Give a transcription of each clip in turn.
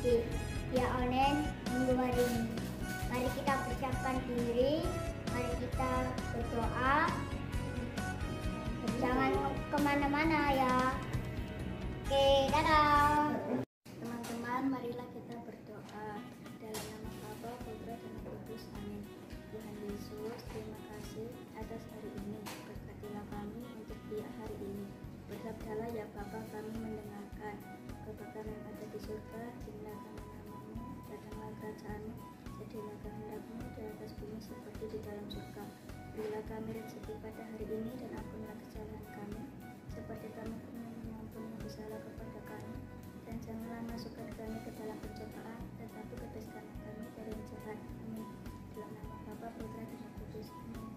di Via Online minggu hari ini. Mari kita persiapkan diri, mari kita berdoa. Jangan kemana-mana ya. Oke, dadah. Teman-teman, marilah kita berdoa. Dalam nama Bapa, Putra, dan Roh Kudus. Amin. Tuhan Yesus, terima kasih atas hari ini. Berkatilah kami untuk di hari ini. Bersabdalah ya Bapa, kami mendengarkan. Bapa yang ada di surga, dimuliakanlah namamu, datanglah kerajaanmu, jadilah kehendakmu di atas bumi seperti di dalam surga. Berilah kami rezeki pada hari ini dan ampunilah kesalahan kami, seperti kami pun mengampuni yang bersalah kepada kami. Dan janganlah masukkan kami ke dalam pencobaan, tetapi bebaskanlah kami dari yang jahat. Amin. Dalam nama Bapa, Putra, dan Roh Kudus. Amin.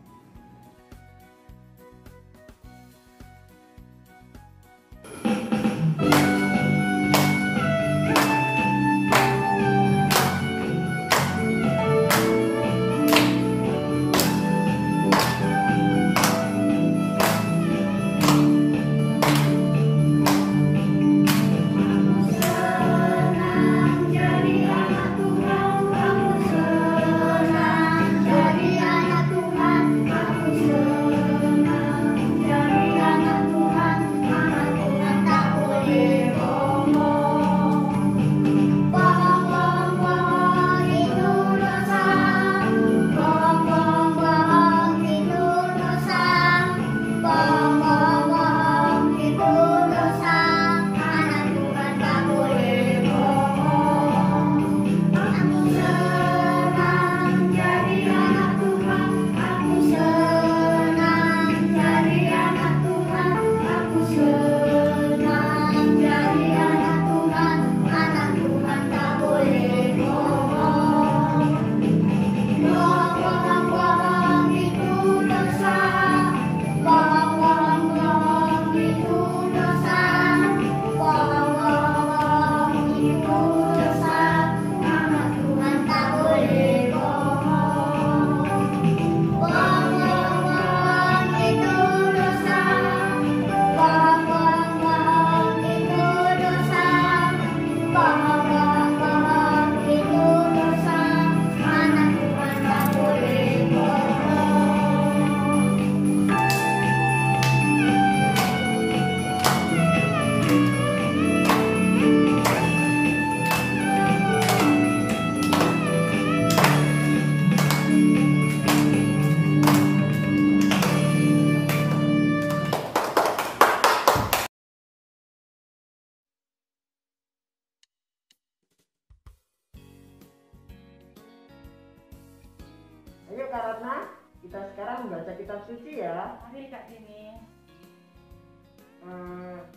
Ayo Kak Ratna, kita sekarang membaca kitab suci ya. Mari Kak Dini.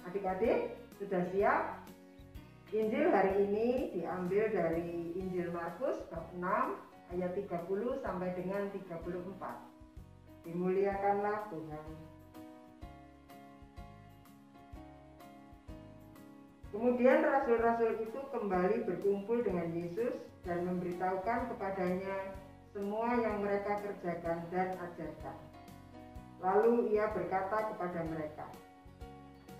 Adik-adik sudah siap? Injil hari ini diambil dari Injil Markus bab 6 ayat 30 sampai dengan 34. Dimuliakanlah Tuhan. Kemudian rasul-rasul itu kembali berkumpul dengan Yesus dan memberitahukan kepadanya semua yang mereka kerjakan dan ajarkan. Lalu ia berkata kepada mereka,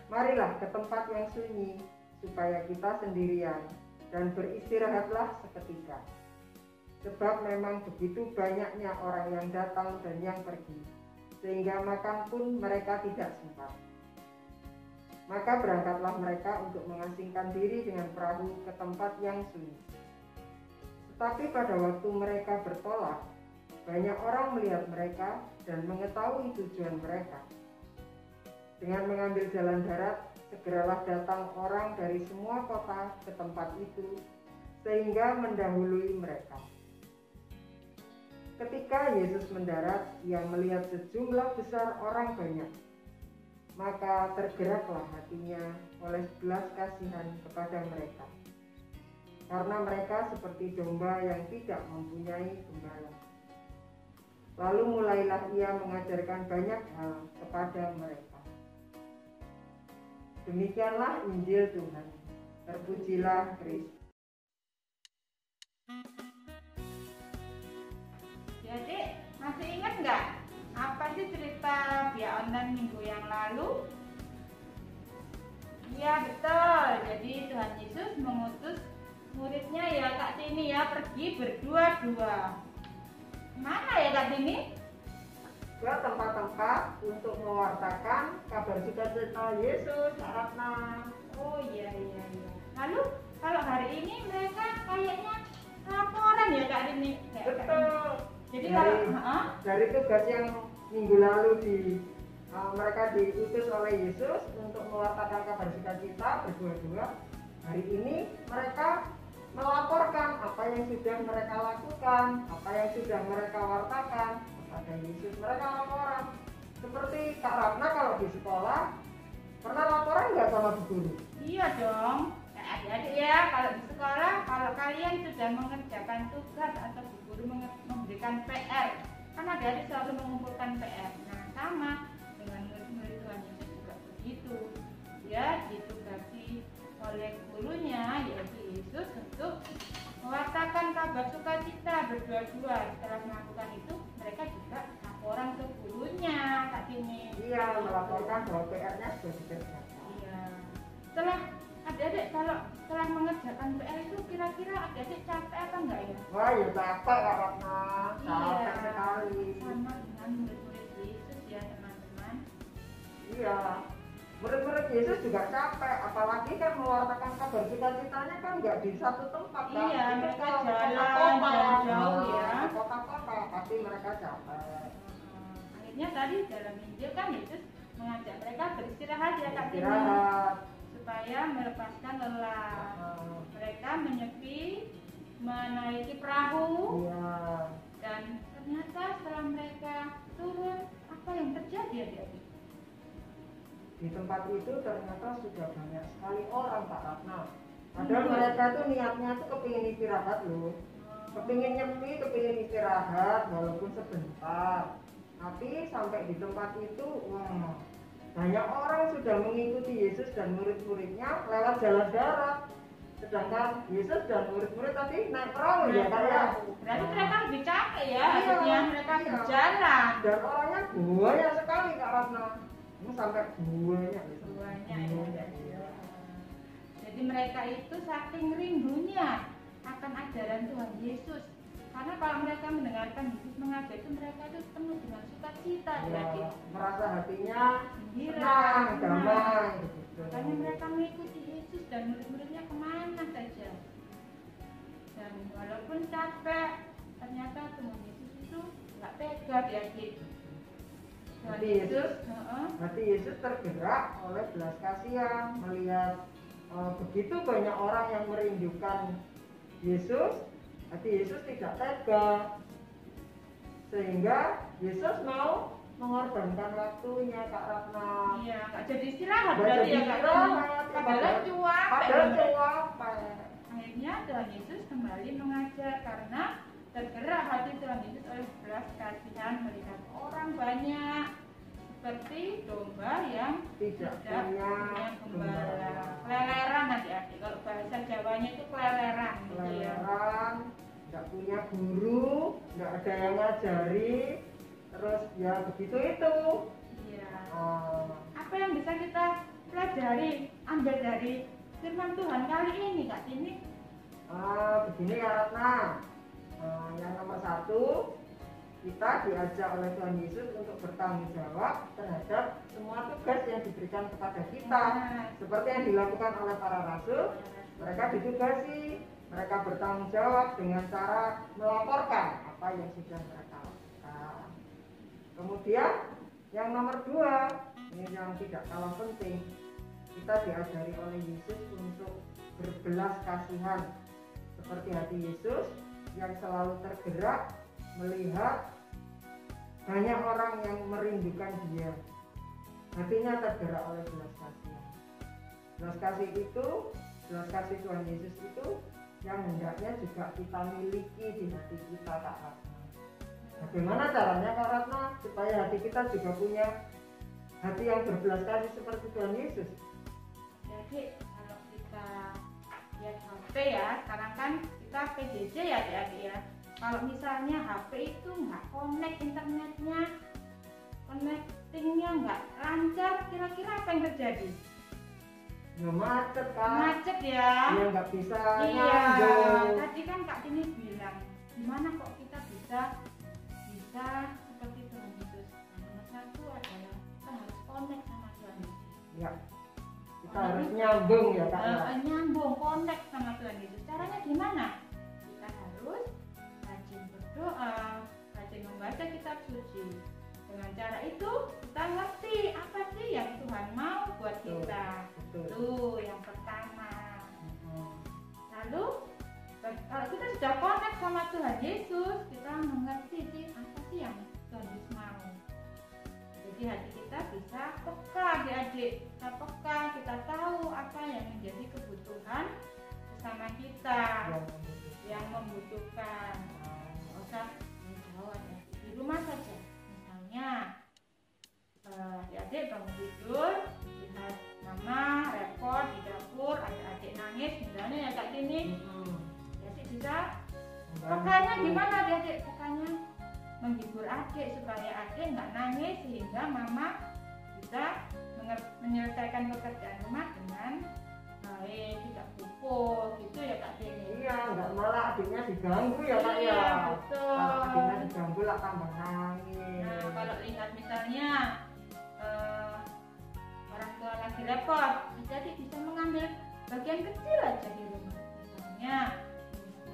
"Marilah ke tempat yang sunyi, supaya kita sendirian, dan beristirahatlah seketika. Sebab memang begitu banyaknya orang yang datang dan yang pergi, sehingga makan pun mereka tidak sempat." Maka berangkatlah mereka untuk mengasingkan diri dengan perahu ke tempat yang sunyi. Tetapi pada waktu mereka bertolak, banyak orang melihat mereka dan mengetahui tujuan mereka. Dengan mengambil jalan darat, segeralah datang orang dari semua kota ke tempat itu, sehingga mendahului mereka. Ketika Yesus mendarat, ia melihat sejumlah besar orang banyak. Maka tergeraklah hatinya oleh belas kasihan kepada mereka, karena mereka seperti domba yang tidak mempunyai gembala. Lalu mulailah ia mengajarkan banyak hal kepada mereka. Demikianlah Injil Tuhan. Terpujilah Kristus. Jadi masih ingat nggak apa sih cerita Via Online minggu yang lalu? Iya betul. Jadi Tuhan Yesus mengutus muridnya ya Kak Tini ya pergi berdua-dua. Mana ya Kak Tini? Ke tempat-tempat untuk mewartakan kabar sukacita Yesus, Kak Ratna. Oh iya. Lalu kalau hari ini mereka kayaknya laporan ya Kak Tini? Betul. Jadi dari tugas yang minggu lalu mereka diutus oleh Yesus untuk mewartakan kabar sukacita berdua-dua. Hari ini mereka melaporkan apa yang sudah mereka lakukan, apa yang sudah mereka wartakan kepada Yesus. Mereka laporan. Seperti Kak Ratna kalau di sekolah pernah laporan nggak sama bu guru? Iya dong. Adik-adik ya, kalau di sekolah, kalau kalian sudah mengerjakan tugas atau bu guru memberikan PR, kan adik-adik selalu mengumpulkan PR. Nah, sama dengan murid-murid Tuhan Yesus juga begitu. Ya, ditugasi oleh gurunya yaitu Yesus untuk mewartakan kabar sukacita berdua-dua. Setelah melakukan itu, mereka juga laporan ke gurunya, Kak Tini. Iya, melaporkan bahwa PR-nya sudah dikerjakan. Iya. Setelah adik-adik kalau setelah mengerjakan PR itu kira-kira adik-adik capek apa enggak ya? Wah, ya capek Kak Ratna, capek sekali. Sama dengan murid-murid Yesus ya teman-teman. Iya, murid-murid Yesus juga capek, apalagi kan mewartakan kabar sukacitanya kan nggak di satu tempat kan. Iya, Itu mereka kalau ke jalan kota-kota, jauh ya. ke kota-kota pasti mereka capek. Akhirnya tadi dalam Injil kan Yesus mengajak mereka beristirahat ya Kak Tini, Istirahat. supaya melepaskan lelah. Mereka menyepi, menaiki perahu, Iya. dan ternyata setelah mereka turun, apa yang terjadi adik-adik? Di tempat itu ternyata sudah banyak sekali orang Pak Ratna. Padahal mereka tuh niatnya tuh kepingin istirahat loh. Kepingin nyepi, kepingin istirahat walaupun sebentar. Tapi sampai di tempat itu, wah, banyak orang sudah mengikuti Yesus dan murid-muridnya lewat jalan darat. Sedangkan Yesus dan murid-murid tadi naik perahu ya kan ya. Berarti mereka lebih capek ya, Iya, akhirnya mereka iya. berjalan. Dan orangnya banyak sekali Kak Ratna. Ini sampai banyak. Banyak ya. Jadi mereka itu saking rindunya akan ajaran Tuhan Yesus. Karena kalau mereka mendengarkan Yesus mengajar itu mereka itu penuh dengan sukacita, Ya, merasa hatinya gembira, senang, damai. Gitu. Makanya mereka mengikuti Yesus dan murid-muridnya kemana saja. Dan walaupun capek, ternyata Tuhan Yesus itu nggak tega adik-adik. Tuhan Hati Yesus, heeh. hati Yesus tergerak oleh belas kasihan melihat begitu banyak orang yang merindukan Yesus. Hati Yesus tidak tega, sehingga Yesus mau mengorbankan waktunya Kak Ratna. Iya, nggak jadi istirahat Nggak berarti jadi ya Kak. istirahat, Padahal Padahal capek. capek. Akhirnya Tuhan Yesus kembali mengajar karena tergerak hati Tuhan Yesus oleh belas kasihan melihat orang banyak seperti domba yang Tidak punya gembala. Keleleran adik-adik, kalau bahasa Jawanya itu keleleran gitu ya. Keleleran, nggak punya guru, nggak ada yang ngajari, terus ya begitu itu. Iya. Oh, Apa yang bisa kita pelajari, ambil dari firman Tuhan kali ini Kak Tini? begini Kak Ratna. Yang nomor satu, kita diajak oleh Tuhan Yesus untuk bertanggung jawab terhadap semua tugas yang diberikan kepada kita. Seperti yang dilakukan oleh para rasul, mereka ditugasi, mereka bertanggung jawab dengan cara melaporkan apa yang sudah mereka lakukan. Kemudian yang nomor dua, ini yang tidak kalah penting, kita diajari oleh Yesus untuk berbelas kasihan seperti hati Yesus yang selalu tergerak melihat banyak orang yang merindukan Dia. Hatinya tergerak oleh belas kasihan. Belas kasih itu, belas kasih Tuhan Yesus itu yang hendaknya juga kita miliki di hati kita Kak Ratna. Bagaimana caranya Kak Ratna supaya hati kita juga punya hati yang berbelas kasih seperti Tuhan Yesus? Jadi kalau kita lihat HP ya, sekarang kan kita PJJ ya adik-adik ya. Kalau misalnya HP itu nggak connect internetnya, connectingnya nggak lancar, kira-kira apa yang terjadi? Ya macet kan. Macet ya. Ya nggak bisa Iya. nyambung. Tadi kan Kak Tini bilang, gimana kok kita bisa seperti Tuhan Yesus. Nomor satu adalah kita harus connect sama Tuhan Yesus. Ya. Kita harus nyambung ya Kak. Nyambung, connect sama Tuhan Yesus. Caranya gimana? Kita harus rajin berdoa, rajin membaca kitab suci. Dengan cara itu kita ngerti apa sih yang Tuhan mau buat kita. Betul. Itu yang pertama. Lalu kalau kita sudah connect sama Tuhan Yesus, kita mengerti sih apa sih yang Tuhan Yesus mau. Jadi hati kita bisa peka, adik-adik. Kita peka, kita tahu apa yang menjadi kebutuhan bersama kita yang membutuhkan. Nggak usah jauh, di rumah saja. Misalnya adik-adik bangun tidur, lihat mama repot di dapur, adik-adik nangis, misalnya ya Kak Tini. Adik bisa pokoknya gimana adik-adik? Pokoknya menghibur adik supaya adik nggak nangis, sehingga mama bisa menyelesaikan pekerjaan rumah dengan baik, tidak pukul gitu ya Kak Tini. Iya, nggak malah adiknya diganggu ya Kak ya. Iya, betul. Kalau adiknya diganggu lah tambah nangis. Nah, kalau lihat misalnya orang tua lagi repot, jadi bisa mengambil bagian kecil aja di rumah. Misalnya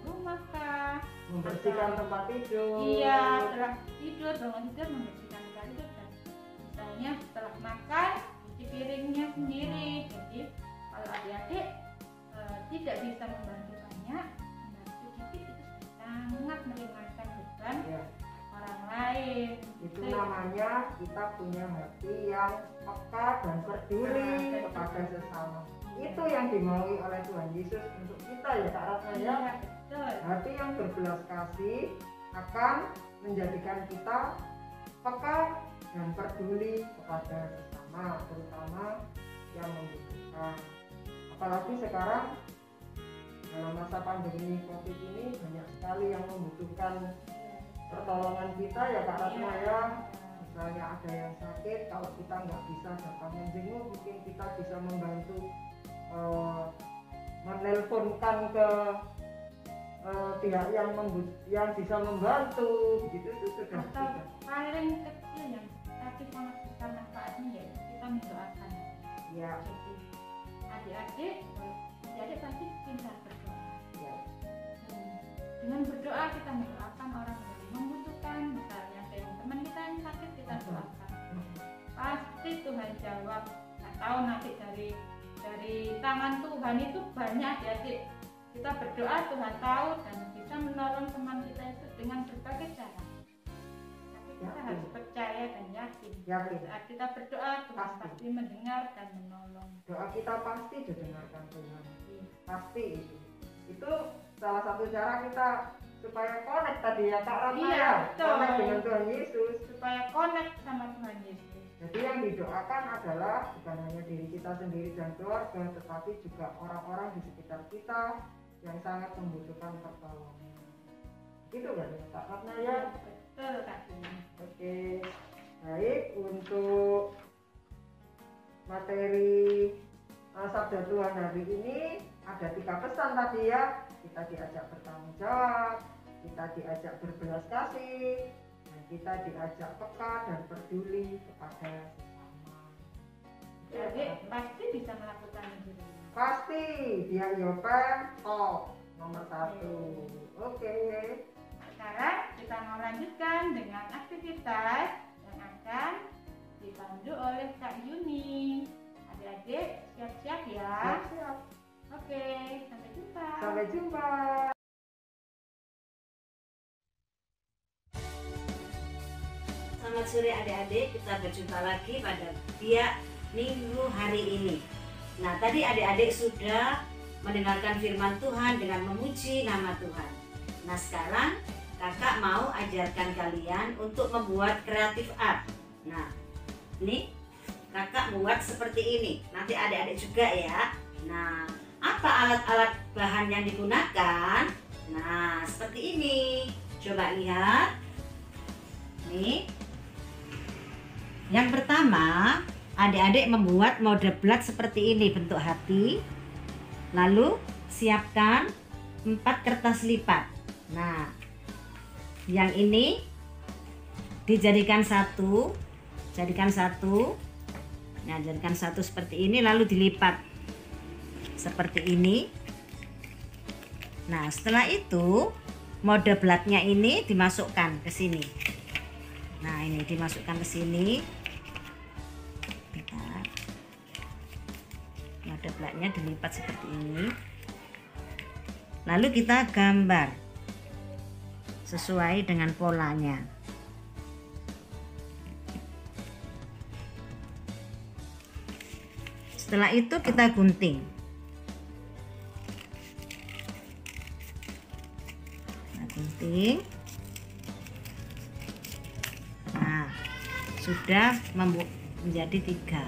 rumah kah, Membersihkan tempat tidur. iya, setelah tidur, bangun tidur membersihkan tempat tidur, dan misalnya setelah makan cuci piringnya sendiri. Jadi kalau adik-adik tidak bisa membantu banyak, membantu sedikit itu sangat meringankan beban Ya. orang lain. Itu namanya kita punya hati yang peka dan peduli kepada sesama. Itu yang dimaui oleh Tuhan Yesus untuk kita ya Kak Ratna ya. Iya, betul. Hati yang berbelas kasih akan menjadikan kita peka dan peduli kepada sesama, terutama yang membutuhkan. Apalagi sekarang dalam masa pandemi COVID ini banyak sekali yang membutuhkan pertolongan kita ya Kak Ratna ya. Misalnya ada yang sakit, kalau kita nggak bisa datang menjenguk, mungkin kita bisa membantu menelponkan ke pihak yang bisa membantu, begitu itu sudah. Atau paling kecil yang tapi sangat besar manfaatnya ya kita mendoakan. Ya. Jadi adik-adik pasti pintar berdoa. Ya. Dengan berdoa kita mendoakan orang yang membutuhkan, misalnya teman kita yang sakit kita doakan. Pasti Tuhan jawab. Nggak tahu nanti dari tangan Tuhan itu banyak adik-adik. Kita berdoa Tuhan tahu dan bisa menolong teman kita itu dengan berbagai cara. Tapi kita harus percaya dan yakin. Saat kita berdoa Tuhan pasti mendengar dan menolong. Doa kita pasti didengarkan Tuhan. Pasti itu. Itu salah satu cara kita supaya connect tadi ya Kak Ratna. Iya, betul. Connect dengan Tuhan Yesus. Supaya connect sama Tuhan Yesus. Jadi yang didoakan adalah bukan hanya diri kita sendiri dan keluarga, tetapi juga orang-orang di sekitar kita yang sangat membutuhkan pertolongan. Gitu kan ya Kak Ratna ya? Betul Kak. Oke, baik, untuk materi Sabda Tuhan hari ini ada 3 pesan tadi ya. Kita diajak bertanggung jawab, kita diajak berbelas kasih, dan kita diajak peka dan peduli kepada sesama. Jadi pasti bisa melakukan itu. Pasti dia Yopen top nomor 1. Oke. Sekarang kita mau lanjutkan dengan aktivitas yang akan dipandu oleh Kak Yuni. Adik-adik siap-siap ya. Siap. Oke, sampai jumpa. Sampai jumpa. Selamat sore adik-adik, kita berjumpa lagi pada Biak Minggu hari ini. Nah, tadi adik-adik sudah mendengarkan firman Tuhan dengan memuji nama Tuhan. Nah, sekarang kakak mau ajarkan kalian untuk membuat kreatif art. Nah, ini kakak buat seperti ini. Nanti adik-adik juga ya. Nah, apa alat-alat bahan yang digunakan? Nah, seperti ini. Coba lihat. Nih. Yang pertama, adik-adik membuat mode blat seperti ini, bentuk hati. Lalu siapkan 4 kertas lipat. Nah, yang ini dijadikan satu, jadikan satu. Nah, jadikan satu seperti ini, lalu dilipat seperti ini. Nah, setelah itu mode blatnya ini dimasukkan ke sini. Nah, ini dimasukkan ke sini. Bentar. Mode blatnya dilipat seperti ini. Lalu kita gambar sesuai dengan polanya. Setelah itu kita gunting. Gunting. Nah, sudah menjadi 3.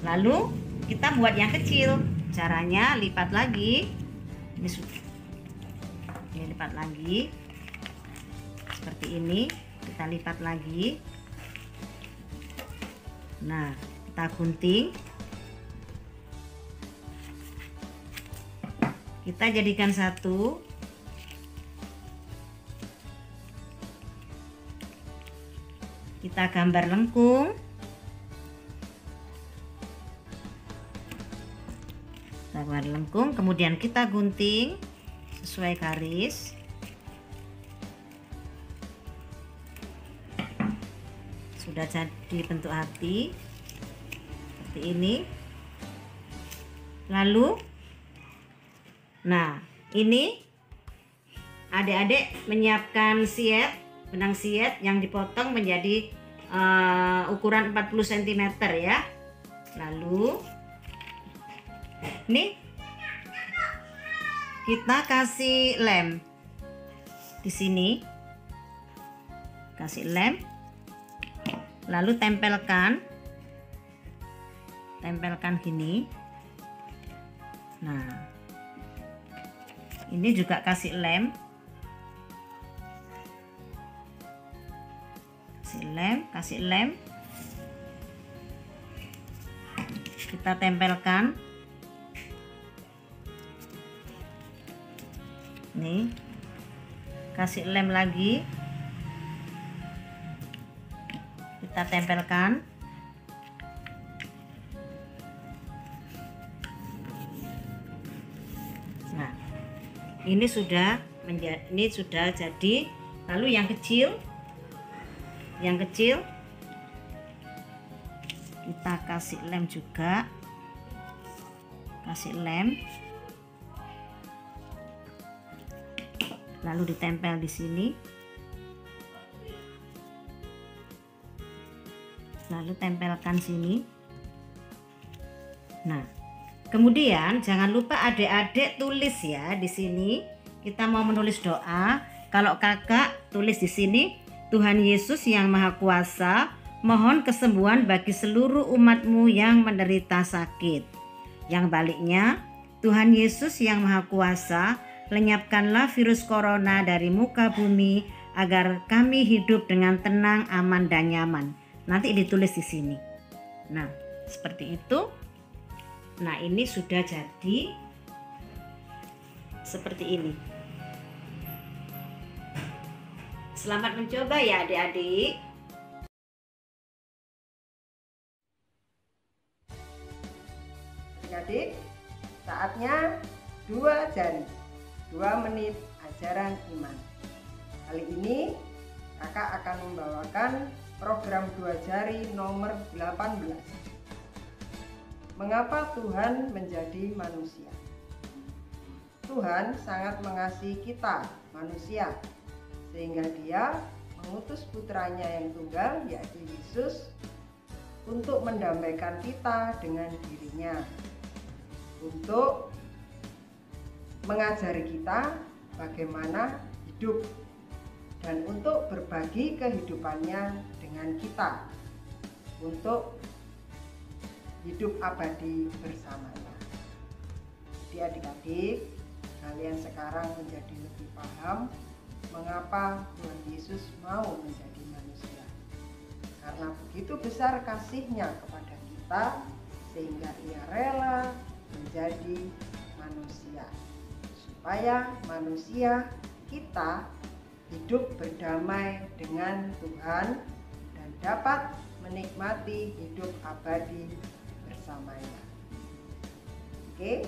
Lalu kita buat yang kecil. Caranya lipat lagi. Ini sudah. Ini lipat lagi. Seperti ini, kita lipat lagi. Nah, kita gunting. Kita jadikan satu. Kita gambar lengkung. Kita gambar lengkung, kemudian kita gunting sesuai garis. Sudah jadi bentuk hati seperti ini. Lalu, nah ini adik-adik menyiapkan siet, benang siet yang dipotong menjadi ukuran 40 cm ya. Lalu ini kita kasih lem di sini, kasih lem, lalu tempelkan gini. Nah, ini juga kasih lem, kasih lem, kita tempelkan. Nih, kasih lem lagi, kita tempelkan. Nah, ini sudah jadi. Lalu yang kecil kita kasih lem juga, kasih lem, lalu ditempel di sini, lalu tempelkan sini. Nah, kemudian jangan lupa adik-adik tulis ya di sini. Kita mau menulis doa. Kalau kakak tulis di sini, Tuhan Yesus yang Maha Kuasa, mohon kesembuhan bagi seluruh umatmu yang menderita sakit. Yang baliknya, Tuhan Yesus yang Maha Kuasa, lenyapkanlah virus corona dari muka bumi agar kami hidup dengan tenang, aman, dan nyaman. Nanti ditulis di sini. Nah, seperti itu. Nah, ini sudah jadi seperti ini. Selamat mencoba ya adik-adik. Adik-adik, saatnya 2 jari, 2 menit ajaran iman. Kali ini kakak akan membawakan program 2 jari nomor 18. Mengapa Tuhan menjadi manusia? Tuhan sangat mengasihi kita manusia, sehingga Dia mengutus putranya yang tunggal, yaitu Yesus, untuk mendamaikan kita dengan dirinya, untuk mengajari kita bagaimana hidup dan untuk berbagi kehidupannya dengan kita, untuk hidup abadi bersamanya. Jadi adik-adik, kalian sekarang menjadi lebih paham mengapa Tuhan Yesus mau menjadi manusia. Karena begitu besar kasih-Nya kepada kita. kita sehingga ia rela menjadi manusia, supaya manusia kita hidup berdamai dengan Tuhan dan dapat menikmati hidup abadi bersamanya. Oke,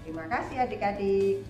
terima kasih adik-adik.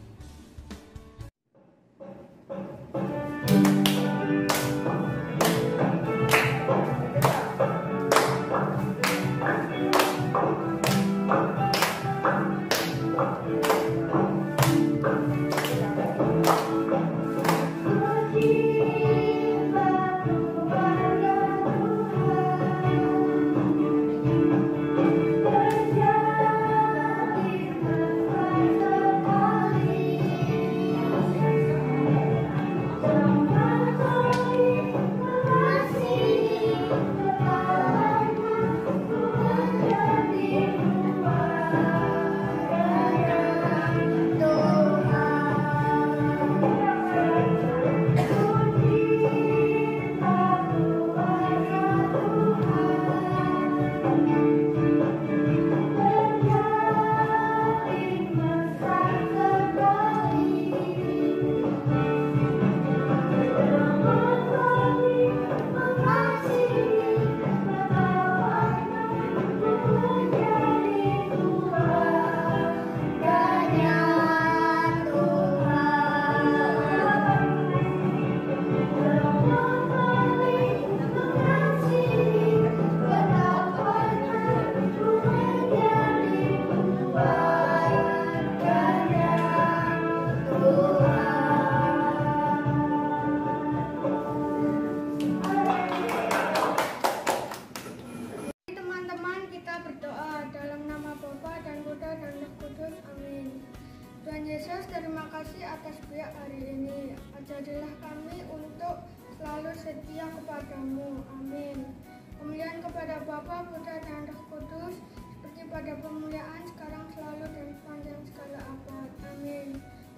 Tuhan Yesus, terima kasih atas pihak hari ini. Ajarilah kami untuk selalu setia kepadamu. Amin. Kemuliaan kepada Bapa, Putra, dan Roh Kudus, seperti pada permulaan, sekarang, selalu, dan sepanjang segala abad. Amin.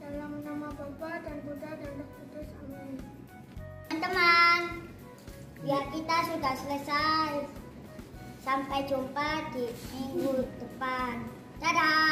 Dalam nama Bapa dan Putra dan Roh Kudus. Amin. Teman-teman, biar kita sudah selesai. Sampai jumpa di minggu depan. Dadah.